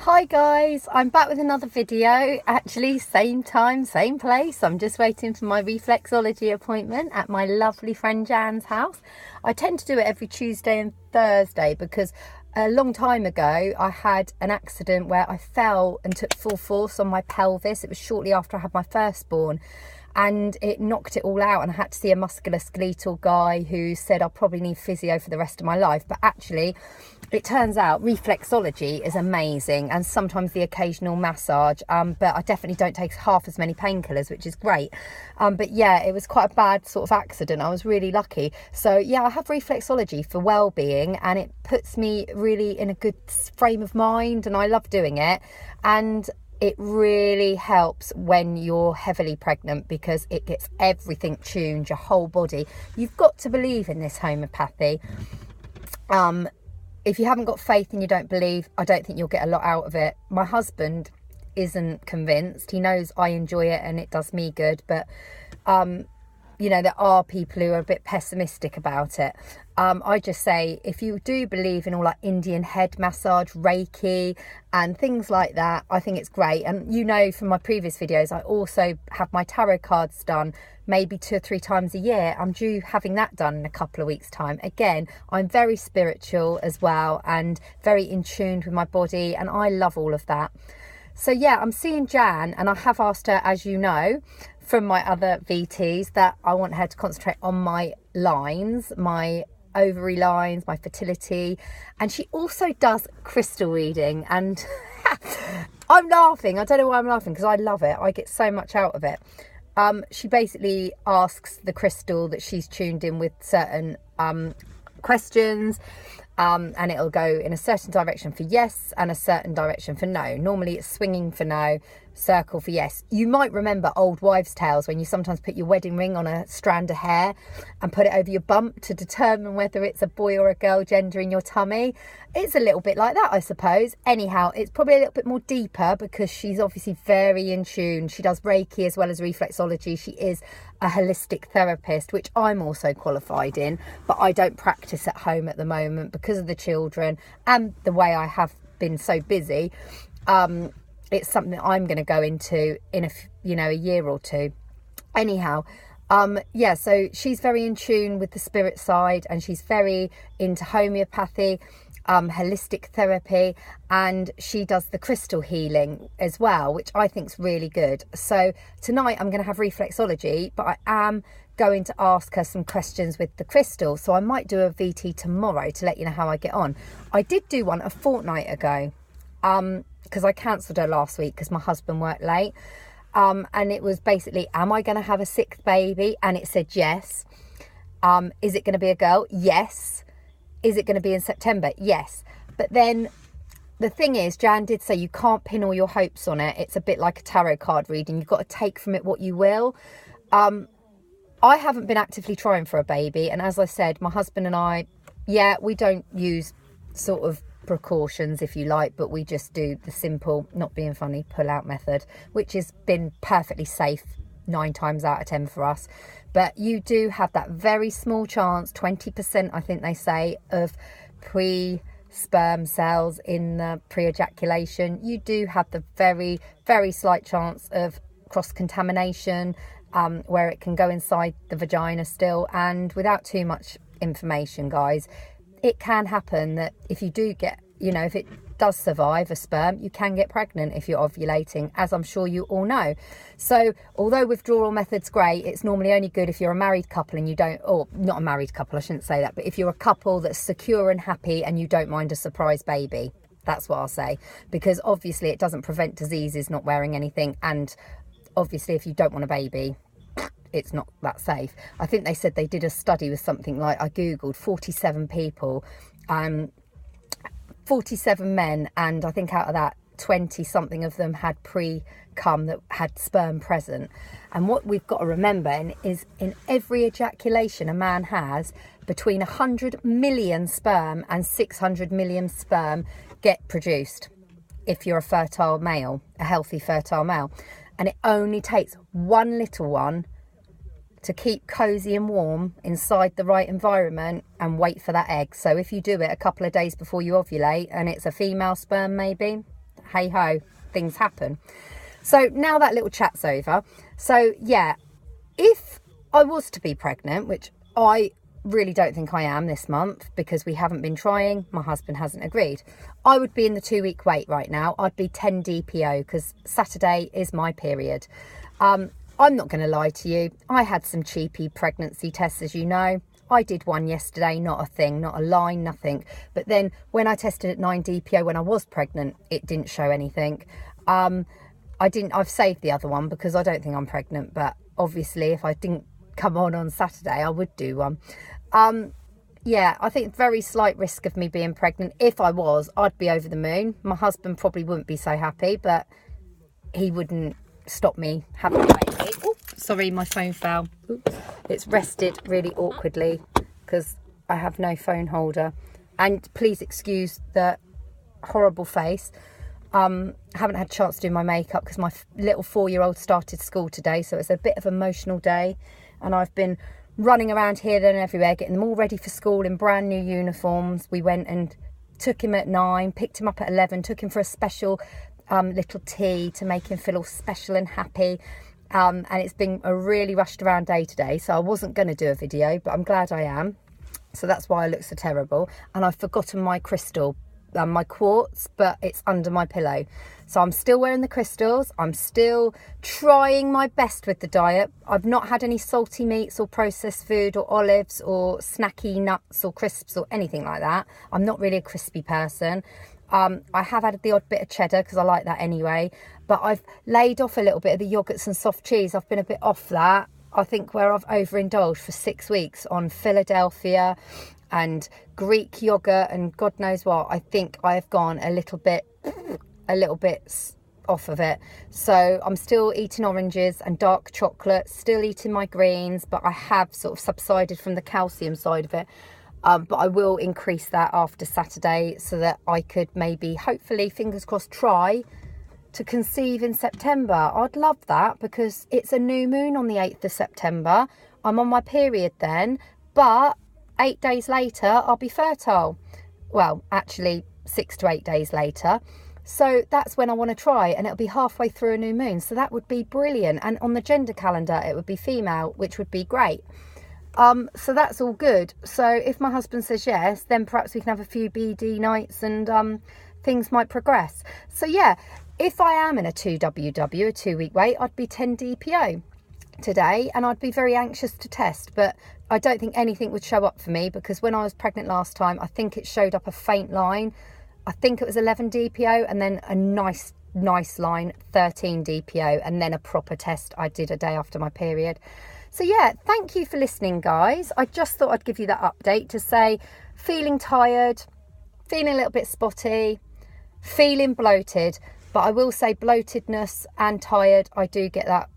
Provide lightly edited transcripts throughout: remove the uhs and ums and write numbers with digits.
Hi guys, I'm back with another video. Actually, same time, same place. I'm just waiting for my reflexology appointment at my lovely friend Jan's house. I tend to do it every Tuesday and Thursday because a long time ago I had an accident where I fell and took full force on my pelvis. It was shortly after I had my firstborn, and it knocked it all out, and I had to see a musculoskeletal guy who said I'll probably need physio for the rest of my life. But actually, it turns out reflexology is amazing, and sometimes the occasional massage, but I definitely don't take half as many painkillers, which is great. But yeah, it was quite a bad sort of accident. I was really lucky. So yeah, I have reflexology for well-being, and it puts me really in a good frame of mind, and I love doing it. And it really helps when you're heavily pregnant because it gets everything tuned, your whole body. You've got to believe in this homeopathy. If you haven't got faith and you don't believe, I don't think you'll get a lot out of it. My husband isn't convinced. He knows I enjoy it and it does me good, but you know, there are people who are a bit pessimistic about it. I just say, if you do believe in all like Indian head massage, Reiki and things like that, I think it's great. And you know from my previous videos, I also have my tarot cards done maybe 2 or 3 times a year. I'm due having that done in a couple of weeks' time. Again, I'm very spiritual as well and very in tune with my body, and I love all of that. So yeah, I'm seeing Jan, and I have asked her, as you know, from my other VTs, that I want her to concentrate on my lines, my ovary lines, my fertility. And she also does crystal reading, and I'm laughing. I don't know why I'm laughing, because I love it. I get so much out of it. She basically asks the crystal that she's tuned in with certain questions, and it'll go in a certain direction for yes and a certain direction for no. Normally it's swinging for no, circle for yes. You might remember old wives' tales when you sometimes put your wedding ring on a strand of hair and put it over your bump to determine whether it's a boy or a girl gender in your tummy. It's a little bit like that, I suppose. Anyhow, it's probably a little bit more deeper because she's obviously very in tune. She does Reiki as well as reflexology. She is a holistic therapist, which I'm also qualified in, but I don't practice at home at the moment because of the children and the way I have been so busy. It's something I'm going to go into in a year or two. Anyhow, yeah, so she's very in tune with the spirit side, and she's very into homeopathy, holistic therapy, and she does the crystal healing as well, which I think is really good. So tonight I'm going to have reflexology, but I am going to ask her some questions with the crystal. So I might do a VT tomorrow to let you know how I get on. I did do one a fortnight ago, because I cancelled her last week because my husband worked late. And it was basically, am I going to have a 6th baby? And it said yes. Is it going to be a girl? Yes. Is it going to be in September? Yes. But then the thing is, Jan did say you can't pin all your hopes on it. It's a bit like a tarot card reading. You've got to take from it what you will. I haven't been actively trying for a baby. And as I said, my husband and I, yeah, we don't use sort of precautions, if you like, but we just do the simple, not being funny, pull out method, which has been perfectly safe 9 times out of 10 for us. But you do have that very small chance, 20% I think they say, of pre-sperm cells in the pre-ejaculation. You do have the very, very slight chance of cross-contamination, where it can go inside the vagina still. And without too much information, guys, it can happen that if you do get, if it does survive a sperm, you can get pregnant if you're ovulating, as I'm sure you all know. So although withdrawal method's great, it's normally only good if you're a married couple and you don't, or not a married couple, I shouldn't say that, but if you're a couple that's secure and happy and you don't mind a surprise baby, that's what I'll say. Because obviously it doesn't prevent diseases, not wearing anything, and obviously if you don't want a baby, it's not that safe. I think they said they did a study with something like, I googled 47 people, 47 men, and I think out of that 20 something of them had pre-cum that had sperm present. And what we've got to remember is in every ejaculation a man has, between 100 million sperm and 600 million sperm get produced if you're a fertile male, a healthy fertile male. And it only takes one little one to keep cozy and warm inside the right environment and wait for that egg. So if you do it a couple of days before you ovulate and it's a female sperm maybe, hey ho, things happen. So now that little chat's over. So yeah, if I was to be pregnant, which I really don't think I am this month because we haven't been trying, my husband hasn't agreed, I would be in the 2-week wait right now. I'd be 10 DPO because Saturday is my period. I'm not going to lie to you, I had some cheapy pregnancy tests, as you know. I did one yesterday, not a thing, not a line, nothing. But then when I tested at 9 DPO when I was pregnant, it didn't show anything. I've saved the other one because I don't think I'm pregnant, but obviously if I didn't come on Saturday, I would do one. Yeah, I think very slight risk of me being pregnant. If I was, I'd be over the moon. My husband probably wouldn't be so happy, but he wouldn't stop me having a baby. Oops, sorry, my phone fell. Oops. It's rested really awkwardly because I have no phone holder. And please excuse the horrible face. I haven't had a chance to do my makeup because my little 4-year-old started school today, so it's a bit of an emotional day, and I've been running around here, there and everywhere, getting them all ready for school in brand new uniforms. We went and took him at 9, picked him up at 11, took him for a special little tea to make him feel all special and happy. And it's been a really rushed around day today, so I wasn't going to do a video, but I'm glad I am. So that's why I look so terrible. And I've forgotten my crystal, my quartz, but it's under my pillow. So I'm still wearing the crystals. I'm still trying my best with the diet. I've not had any salty meats or processed food or olives or snacky nuts or crisps or anything like that. I'm not really a crispy person. I have had the odd bit of cheddar because I like that anyway, but I've laid off a little bit of the yogurts and soft cheese. I've been a bit off that. I think where I've overindulged for 6 weeks on Philadelphia and Greek yogurt and God knows what, I think I have gone a little bit off of it. So I'm still eating oranges and dark chocolate, still eating my greens, but I have sort of subsided from the calcium side of it. But I will increase that after Saturday so that I could maybe, hopefully, fingers crossed, try to conceive in September. I'd love that because it's a new moon on the 8th of September. I'm on my period then, but 8 days later, I'll be fertile. Well, actually 6 to 8 days later. So that's when I want to try, and it'll be halfway through a new moon. So that would be brilliant. And on the gender calendar, it would be female, which would be great. So that's all good. So if my husband says yes, then perhaps we can have a few BD nights and things might progress. So yeah, if I am in a 2WW, a 2-week wait, I'd be 10 DPO today, and I'd be very anxious to test, but I don't think anything would show up for me because when I was pregnant last time, I think it showed up a faint line. I think it was 11 DPO and then a nice line, 13 DPO, and then a proper test I did a day after my period. So yeah, thank you for listening, guys. I just thought I'd give you that update to say feeling tired, feeling a little bit spotty, feeling bloated, but I will say bloatedness and tired, I do get that.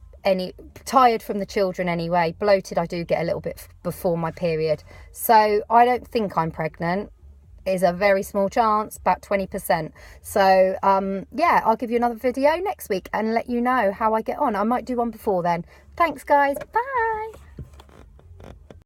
Tired from the children anyway, bloated I do get a little bit before my period. So I don't think I'm pregnant. Is a very small chance, about 20%. So yeah, I'll give you another video next week and let you know how I get on. I might do one before then. Thanks guys, bye.